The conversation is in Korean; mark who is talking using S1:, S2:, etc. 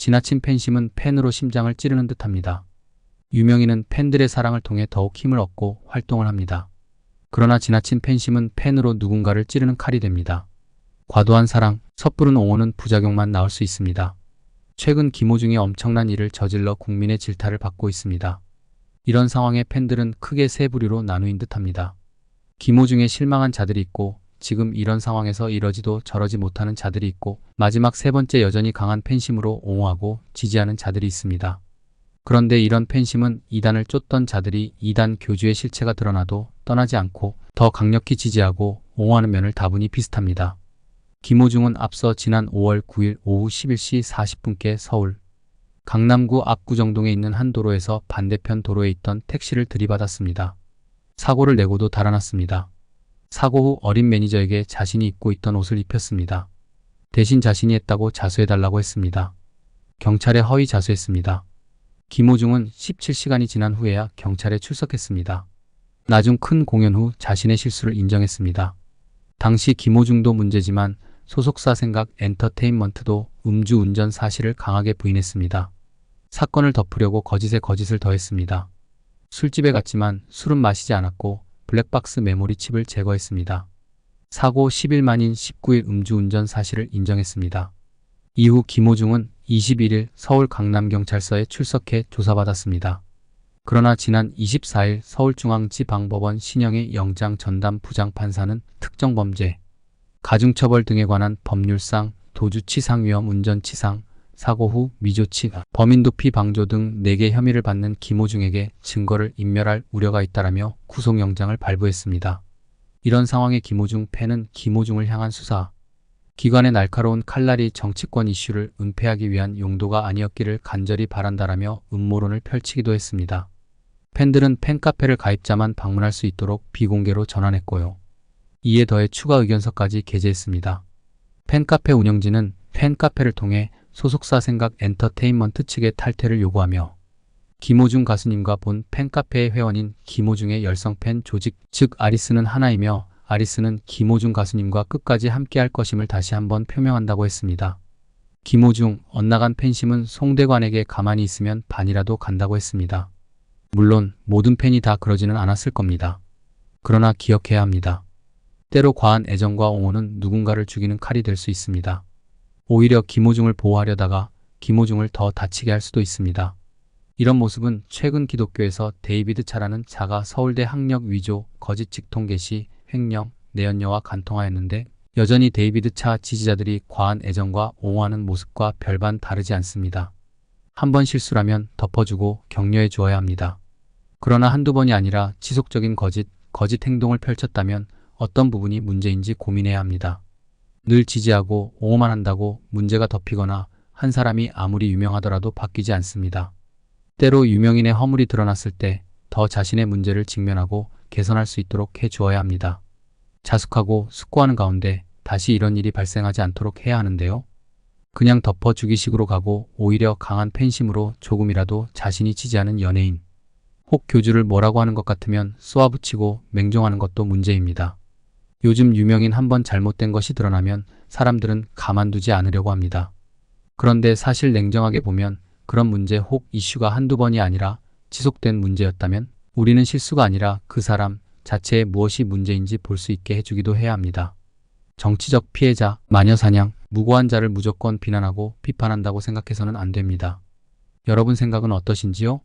S1: 지나친 팬심은 팬으로 심장을 찌르는 듯합니다. 유명인은 팬들의 사랑을 통해 더욱 힘을 얻고 활동을 합니다. 그러나 지나친 팬심은 팬으로 누군가를 찌르는 칼이 됩니다. 과도한 사랑, 섣부른 옹호는 부작용만 낳을 수 있습니다. 최근 김호중이 엄청난 일을 저질러 국민의 질타를 받고 있습니다. 이런 상황에 팬들은 크게 세 부류로 나누인 듯합니다. 김호중에 실망한 자들이 있고, 지금 이런 상황에서 이러지도 저러지 못하는 자들이 있고, 마지막 세 번째 여전히 강한 팬심으로 옹호하고 지지하는 자들이 있습니다. 그런데 이런 팬심은 이단을 쫓던 자들이 이단 교주의 실체가 드러나도 떠나지 않고 더 강력히 지지하고 옹호하는 면을 다분히 비슷합니다. 김호중은 앞서 지난 5월 9일 오후 11시 40분께 서울 강남구 압구정동에 있는 한 도로에서 반대편 도로에 있던 택시를 들이받았습니다. 사고를 내고도 달아났습니다. 사고 후 어린 매니저에게 자신이 입고 있던 옷을 입혔습니다. 대신 자신이 했다고 자수해달라고 했습니다. 경찰에 허위 자수했습니다. 김호중은 17시간이 지난 후에야 경찰에 출석했습니다. 나중 큰 공연 후 자신의 실수를 인정했습니다. 당시 김호중도 문제지만 소속사 생각 엔터테인먼트도 음주운전 사실을 강하게 부인했습니다. 사건을 덮으려고 거짓에 거짓을 더했습니다. 술집에 갔지만 술은 마시지 않았고 블랙박스 메모리 칩을 제거했습니다. 사고 10일 만인 19일 음주운전 사실을 인정했습니다. 이후 김호중은 21일 서울 강남경찰서에 출석해 조사받았습니다. 그러나 지난 24일 서울중앙지방법원 신형의 영장 전담 부장판사는 특정범죄, 가중처벌 등에 관한 법률상 도주치상위험 운전치상, 사고 후 미조치, 범인도피 방조 등 4개 혐의를 받는 김호중에게 증거를 인멸할 우려가 있다라며 구속영장을 발부했습니다. 이런 상황에 김호중 팬은 김호중을 향한 수사, 기관의 날카로운 칼날이 정치권 이슈를 은폐하기 위한 용도가 아니었기를 간절히 바란다라며 음모론을 펼치기도 했습니다. 팬들은 팬카페를 가입자만 방문할 수 있도록 비공개로 전환했고요. 이에 더해 추가 의견서까지 게재했습니다. 팬카페 운영진은 팬카페를 통해 소속사 생각 엔터테인먼트 측의 탈퇴를 요구하며 김호중 가수님과 본 팬카페의 회원인 김호중의 열성팬 조직 즉 아리스는 하나이며 아리스는 김호중 가수님과 끝까지 함께할 것임을 다시 한번 표명한다고 했습니다. 김호중, 엇나간 팬심은 송대관에게 가만히 있으면 반이라도 간다고 했습니다. 물론 모든 팬이 다 그러지는 않았을 겁니다. 그러나 기억해야 합니다. 때로 과한 애정과 옹호는 누군가를 죽이는 칼이 될 수 있습니다. 오히려 김호중을 보호하려다가 김호중을 더 다치게 할 수도 있습니다. 이런 모습은 최근 기독교에서 데이비드 차라는 자가 서울대 학력 위조, 거짓 직통 게시, 횡령, 내연녀와 간통하였는데 여전히 데이비드 차 지지자들이 과한 애정과 옹호하는 모습과 별반 다르지 않습니다. 한 번 실수라면 덮어주고 격려해 주어야 합니다. 그러나 한두 번이 아니라 지속적인 거짓 행동을 펼쳤다면 어떤 부분이 문제인지 고민해야 합니다. 늘 지지하고 옹호만 한다고 문제가 덮이거나 한 사람이 아무리 유명하더라도 바뀌지 않습니다. 때로 유명인의 허물이 드러났을 때 더 자신의 문제를 직면하고 개선할 수 있도록 해 주어야 합니다. 자숙하고 숙고하는 가운데 다시 이런 일이 발생하지 않도록 해야 하는데요. 그냥 덮어주기식으로 가고 오히려 강한 팬심으로 조금이라도 자신이 지지하는 연예인, 혹 교주를 뭐라고 하는 것 같으면 쏘아붙이고 맹종하는 것도 문제입니다. 요즘 유명인 한번 잘못된 것이 드러나면 사람들은 가만두지 않으려고 합니다. 그런데 사실 냉정하게 보면 그런 문제 혹 이슈가 한두 번이 아니라 지속된 문제였다면 우리는 실수가 아니라 그 사람 자체에 무엇이 문제인지 볼 수 있게 해주기도 해야 합니다. 정치적 피해자, 마녀사냥, 무고한 자를 무조건 비난하고 비판한다고 생각해서는 안 됩니다. 여러분 생각은 어떠신지요?